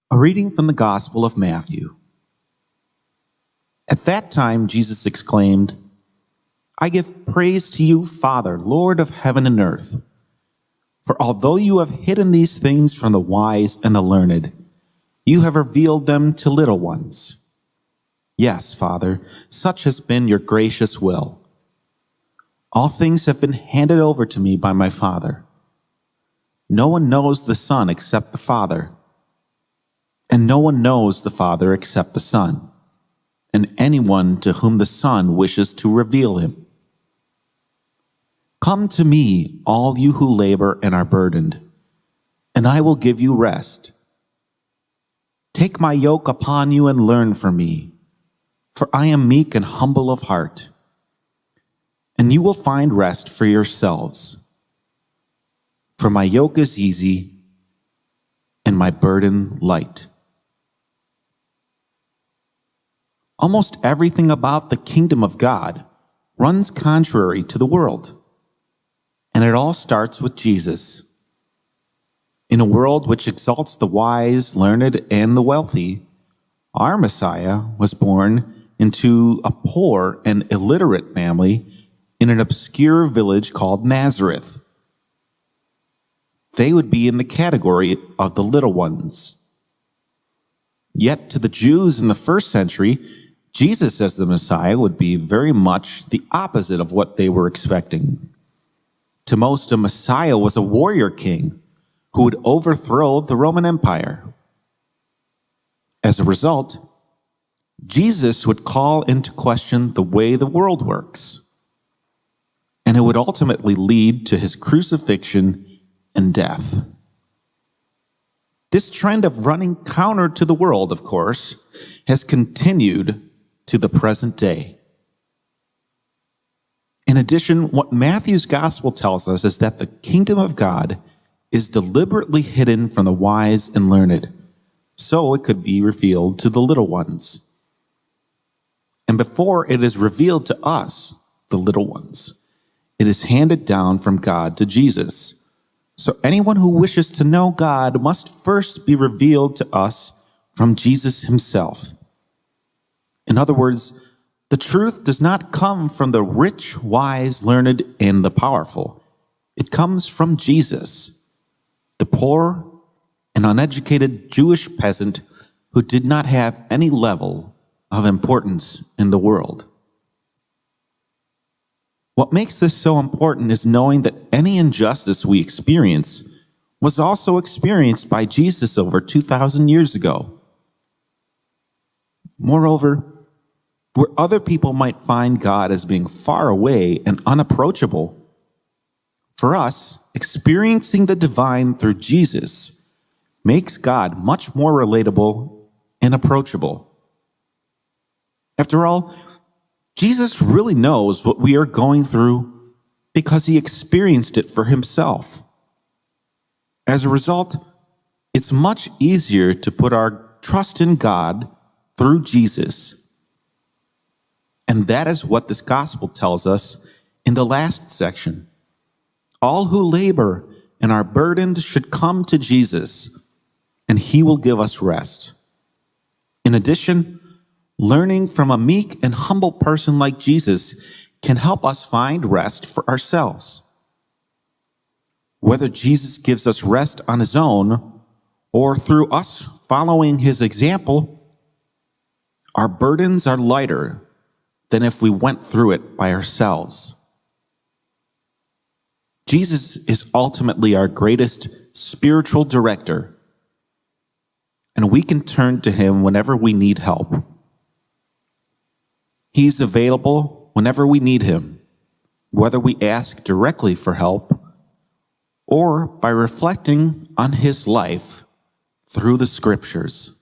A reading from the Gospel of Matthew. At that time, Jesus exclaimed, "I give praise to you, Father, Lord of heaven and earth. For although you have hidden these things from the wise and the learned, you have revealed them to little ones. Yes, Father, such has been your gracious will. All things have been handed over to me by my Father. No one knows the Son except the Father, and no one knows the Father except the Son, and anyone to whom the Son wishes to reveal him. Come to me, all you who labor and are burdened, and I will give you rest. Take my yoke upon you and learn from me, for I am meek and humble of heart, and you will find rest for yourselves. For my yoke is easy and my burden light." Almost everything about the kingdom of God runs contrary to the world. And it all starts with Jesus. In a world which exalts the wise, learned, and the wealthy, our Messiah was born into a poor and illiterate family in an obscure village called Nazareth. They would be in the category of the little ones. Yet to the Jews in the first century, Jesus as the Messiah would be very much the opposite of what they were expecting. To most, a Messiah was a warrior king who would overthrow the Roman Empire. As a result, Jesus would call into question the way the world works, and it would ultimately lead to his crucifixion and death. This trend of running counter to the world, of course, has continued to the present day. In addition, what Matthew's gospel tells us is that the kingdom of God is deliberately hidden from the wise and learned, so it could be revealed to the little ones. And before it is revealed to us, the little ones, it is handed down from God to Jesus. So anyone who wishes to know God must first be revealed to us from Jesus himself. In other words, the truth does not come from the rich, wise, learned, and the powerful. It comes from Jesus, the poor and uneducated Jewish peasant who did not have any level of importance in the world. What makes this so important is knowing that any injustice we experience was also experienced by Jesus over 2,000 years ago. Moreover, where other people might find God as being far away and unapproachable, for us, experiencing the divine through Jesus makes God much more relatable and approachable. After all, Jesus really knows what we are going through because he experienced it for himself. As a result, it's much easier to put our trust in God through Jesus. And that is what this gospel tells us in the last section. All who labor and are burdened should come to Jesus, and he will give us rest. In addition, learning from a meek and humble person like Jesus can help us find rest for ourselves. Whether Jesus gives us rest on his own or through us following his example, our burdens are lighter than if we went through it by ourselves. Jesus is ultimately our greatest spiritual director, and we can turn to him whenever we need help. He's available whenever we need him, whether we ask directly for help or by reflecting on his life through the scriptures.